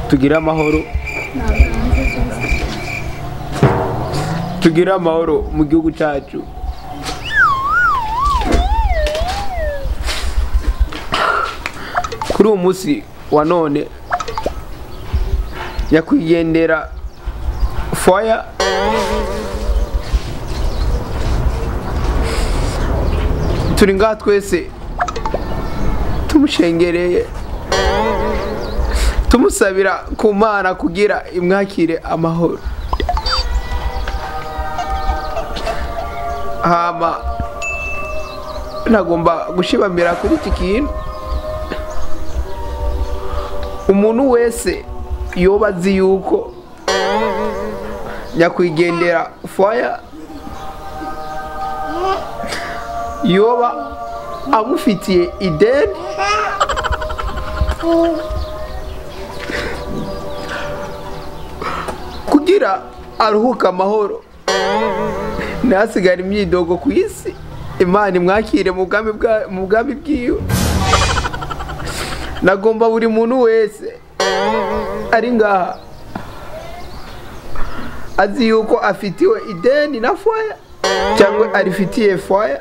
Tugira amahoro. Tugira amahoro mu gihugu cyacu. Kuri uwo munsi wa none yakwigendera fire turi ngaha twese tumushengereye tumusabira ku Mana kugira imwakire amahoro. Hama nagomba gushibamira kuri iki kintu, umuntu wese yoba azi yuko nyakwigendera fire yoba amufitiye ideni kugira aruhuka amahoro ntasigare imyidogo ku isi, Imana imwakire mu bwami bwiwe. Nagomba buri muntu wese ari ngaha azi yuko afitiwe ideni na fire cyangwa arifitiye fire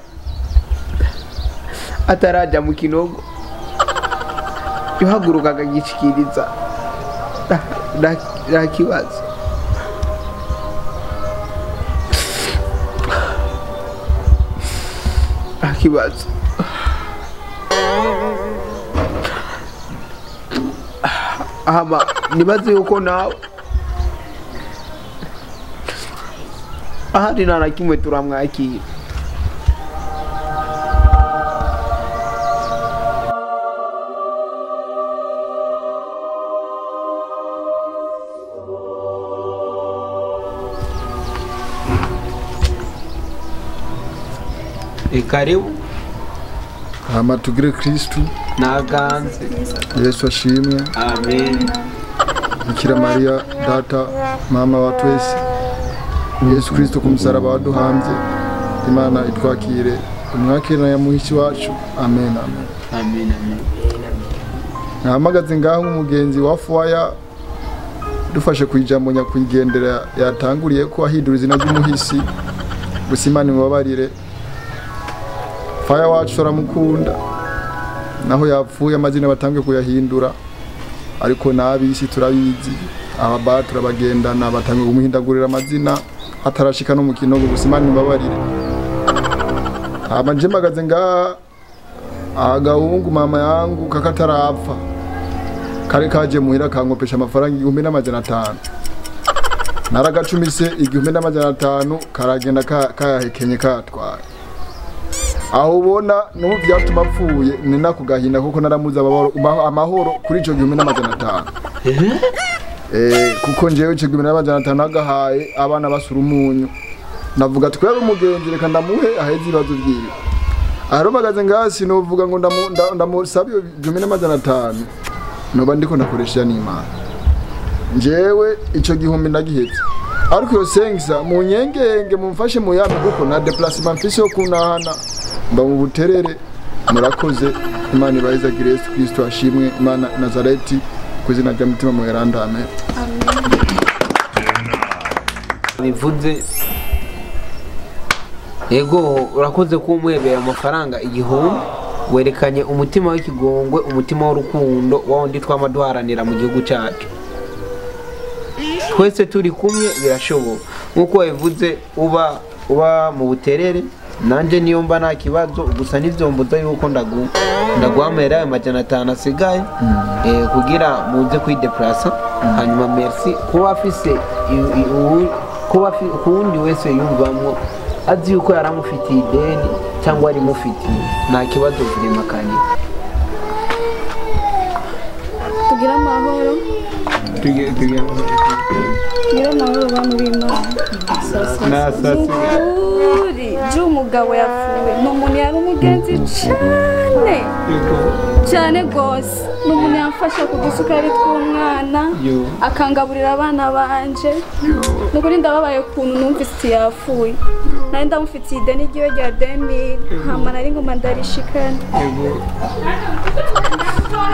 atarajya mu kinogo yuhaguruka akagishikiriza nta kibazo. Kibazo ama nibaze yuko nawe ahari nta kimwe turamwakira. Karibu hama tugire Kristu naganze. Yesu ashimwe. Amen. Bikira Maria data mama wa twese, Yesu Kristo ku musaraba waduhambye, Imana itwakire umwakira ya muhishi wacu. Amen amen. Amen amen. Nahamagaze ngaho umugenzi wa fire dufashe kwijambo nyakwigendera yatanguriye ko ahidura izina ry'umuhisi, gusa Imana imubabarire. Fire wacu aramukunda naho yapfuye amazina batangiye kuyahindura, ariko nabisi turabizi ababa turabagendana batangiye kumuhindagurira amazina atarashika no mu kinogo, gusa Imana imubabarire. Amanje magaze nga agahungu mama yangu kakatarapfa kare kaje muhira kankopesha amafaranga 1500 naragacumise 1500 karagenda kayahekenye katwara. Aho ubona n'ubu byatuma apfuye ni nakugahinda kuko naramuza amahoro kuri ico 1500. Kuko njewe ico 1500 nagahaye abana basura umunyu, navuga twere umugenzi reka ndamuhe aheze ibibazo byiwe. Arobagaze ngasi novuga ngo ndamusabye 1500 noba ndiko nakoresha n'Imana. Njewe ico gihumbi ndagihetse, ariko yo sengisa mu nyengenge mumfashe mu yami kuko na déplacement mfise yo kunahana mba mu buterere. Murakoze, Imana ibayizagire. Yesu Kristo ashimwe. Imana Nazareti kuzina rya mutima mweranda. Amen. Bivuze ego urakoze kumwebera amafaranga igihumbi, werekanye umutima w'ikigongwe, umutima w'urukundo wawundi twamaduharanira mu gihugu cyacu. Twese turi kumwe birashoboka nkuko bivuze uba mu buterere, nanje niyo mba nta kibazo, gusa n'ivyombuza yuko ndaguhamera ayo 500 asigaye kugira muze kwideplace. Hanyuma merci kuba afise kundi wese yumvamwo azi yuko yaramufitiye ideni cyangwa ari mufitiye, nta kibazo vuremakanye. Tugira amahoro Niyo mahoro bantu b'Imana. Uri umugabo yapfuye. N'umuntu yari umugenzi cyane gose. N'umuntu yamfasha kudusukari tw'umwana akangaburira abana banje. Nukuri ndababaye kuntu numvise yapfuye. Nari ndamufitiye ideni ryo rya 2000 hama nari ngoma ndarishikana.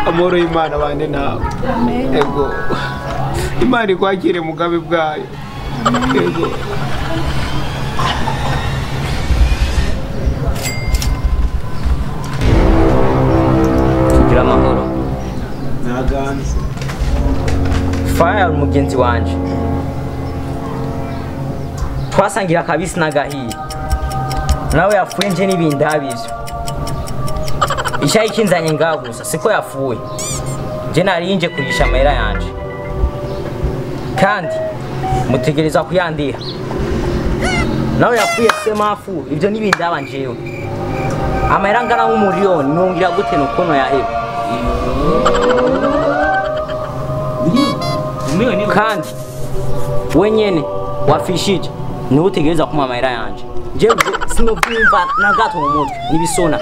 Amoro y'Imana bane nawe. Ego. Imana ikwakire mugabe bwayo. Ego. Tugira amahoro. Naganze. Fire umugenzi wanje. Twasangira kabisi nagahiye. Nawe yapfuye nje n'ibindi abizwe. Ishayi kinzanye ngagusa siko yapfuye. Je narinje kugisha amahera yanje. Kandi mutegereza kuyandiha. Nawe yapfuye semafu ivyo n'ibindi abanjewe. Amahera ngana nk'umuriyoni nongira gute nukono yaheba. Kandi wenyene wafishije ni utegereza kuma amahera yanje. Je sinovyumva na gato mu mutwe nibisona.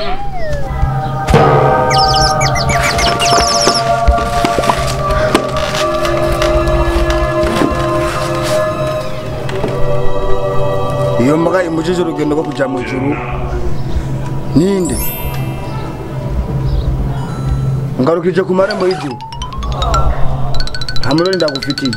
Iyo mbaga imujije urugendo rwo kuja mu ijuru ninde ngarukije ku marembo y'ijuru hamurori ndagufitiye